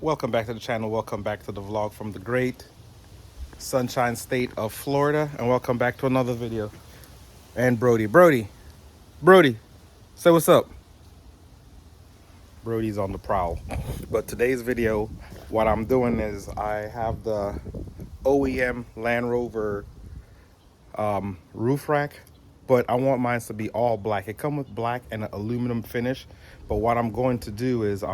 Welcome back to the channel. Welcome back to the vlog from the great sunshine state of Florida, and welcome back to another video. And Brody, say what's up. Brody's on the prowl. But today's video, what I'm doing is I have the OEM Land Rover roof rack, but I want mine to be all black. It comes with black and an aluminum finish, but what I'm going to do is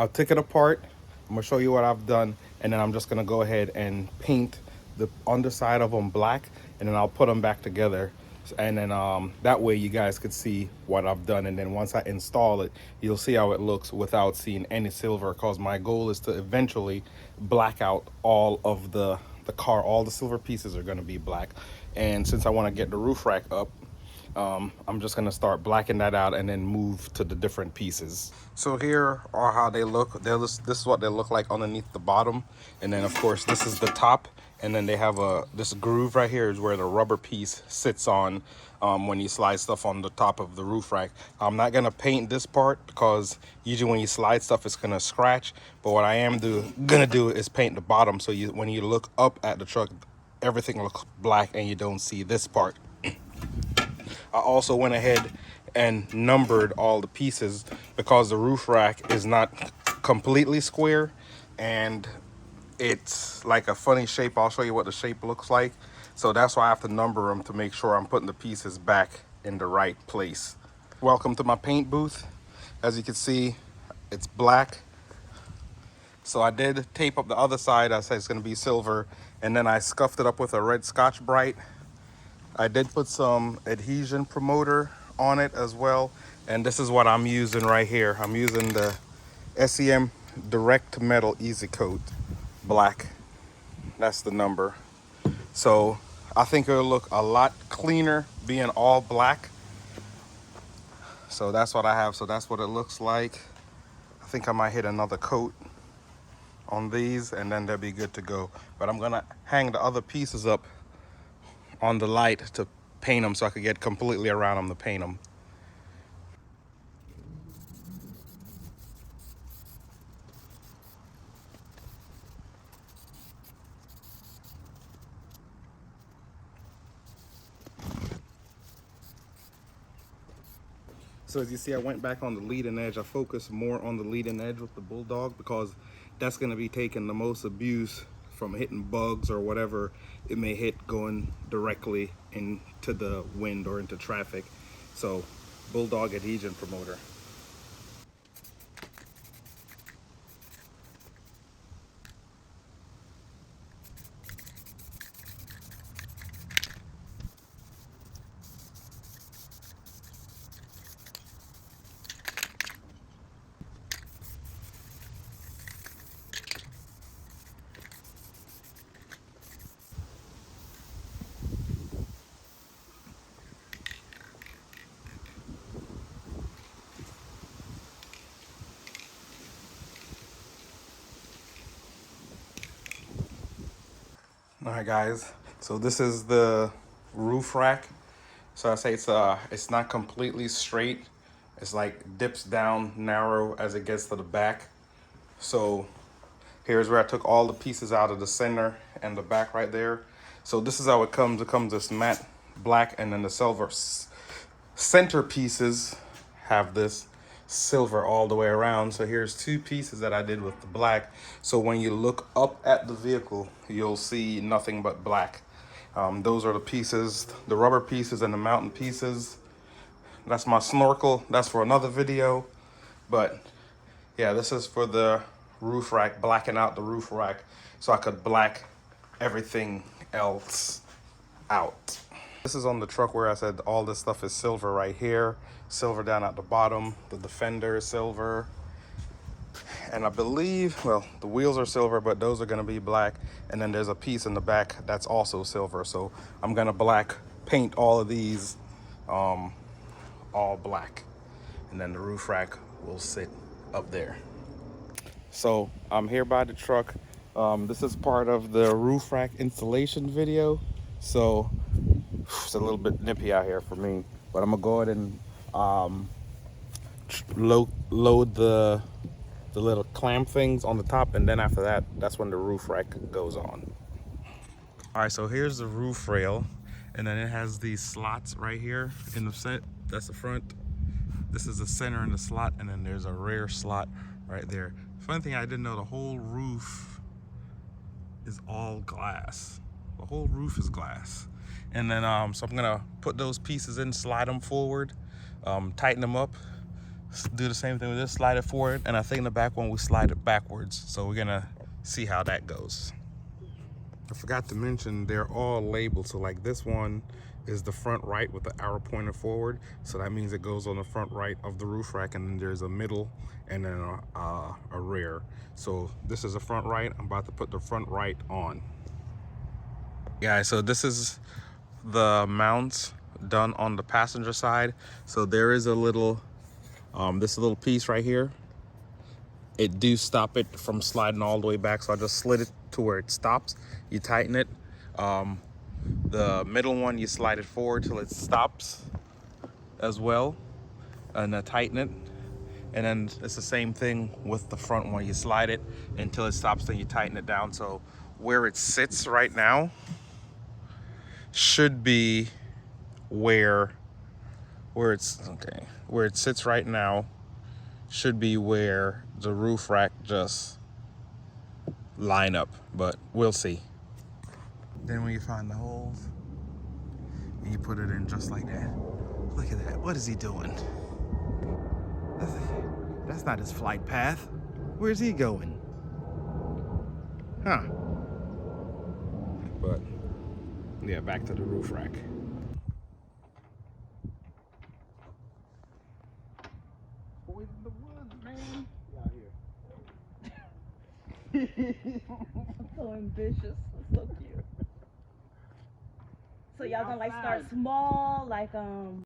I'll take it apart. I'm gonna show you what I've done, and then I'm just gonna go ahead and paint the underside of them black, and then I'll put them back together. And then that way you guys could see what I've done. And then once I install it, you'll see how it looks without seeing any silver, because my goal is to eventually black out all of the car. All the silver pieces are gonna be black. And since I wanna get the roof rack up, I'm just gonna start blacking that out and then move to the different pieces. So here are how they look. This is what they look like underneath the bottom, and then of course this is the top, and then they have this groove right here is where the rubber piece sits on when you slide stuff on the top of the roof rack. I'm not gonna paint this part because usually when you slide stuff it's gonna scratch, but what I am gonna do is paint the bottom, so when you look up at the truck, everything looks black and you don't see this part. I also went ahead and numbered all the pieces because the roof rack is not completely square and it's like a funny shape. I'll show you what the shape looks like. So that's why I have to number them to make sure I'm putting the pieces back in the right place. Welcome to my paint booth. As you can see, it's black. So I did tape up the other side. I said it's going to be silver, and then I scuffed it up with a red Scotch Brite. I did put some adhesion promoter on it as well, and this is what I'm using right here. I'm using the SEM Direct Metal Easy Coat black. That's the number. So I think it'll look a lot cleaner being all black. So that's what I have. So that's what it looks like. I think I might hit another coat on these and then they'll be good to go. But I'm gonna hang the other pieces up on the light to paint them so I could get completely around them to paint them. So as you see, I went back on the leading edge. I focused more on the leading edge with the Bulldog because that's going to be taking the most abuse from hitting bugs or whatever it may hit going directly into the wind or into traffic. So Bulldog adhesion promoter. All right, guys, so this is the roof rack. So I say it's not completely straight. It's like dips down narrow as it gets to the back. So here's where I took all the pieces out of the center and the back right there. So this is how it comes. It comes this matte black, and then the silver center pieces have this silver all the way around. So here's two pieces that I did with the black. So when you look up at the vehicle, you'll see nothing but black. Those are the pieces, the rubber pieces and the mountain pieces. That's my snorkel. That's for another video. But yeah, this is for the roof rack, blacking out the roof rack so I could black everything else out. This is on the truck where I said all this stuff is silver right here. Silver down at the bottom. The Defender is silver. And I believe, well, the wheels are silver, but those are gonna be black. And then there's a piece in the back that's also silver. So I'm gonna paint all of these all black. And then the roof rack will sit up there. So I'm here by the truck. This is part of the roof rack installation video. So it's a little bit nippy out here for me, but I'm gonna go ahead and load the the little clamp things on the top, and then after that, that's when the roof rack goes on. All right, so here's the roof rail, and then it has these slots right here in the set. That's the front. This is the center in the slot, and then there's a rear slot right there. Funny thing, I didn't know the whole roof is all glass. The whole roof is glass. And then, so I'm gonna put those pieces in, slide them forward, tighten them up, do the same thing with this, slide it forward, and I think in the back one we slide it backwards. So we're gonna see how that goes. I forgot to mention they're all labeled. So like this one is the front right with the arrow pointer forward. So that means it goes on the front right of the roof rack, and then there's a middle and then a rear. So this is the front right. I'm about to put the front right on. Yeah, so this is the mounts done on the passenger side. So there is a little, this little piece right here. It do stop it from sliding all the way back. So I just slid it to where it stops. You tighten it. The middle one, you slide it forward till it stops as well, and tighten it. And then it's the same thing with the front one. You slide it until it stops, then you tighten it down. So where it sits right now should be where it sits right now should be where the roof rack just line up, but we'll see. Then when you find the holes, you put it in just like that. Look at that. What is he doing? That's not his flight path. Where's he going? Huh. But yeah, back to the roof rack. Boys in the woods, man. Out here. So ambitious. So cute. So y'all gonna like start small, like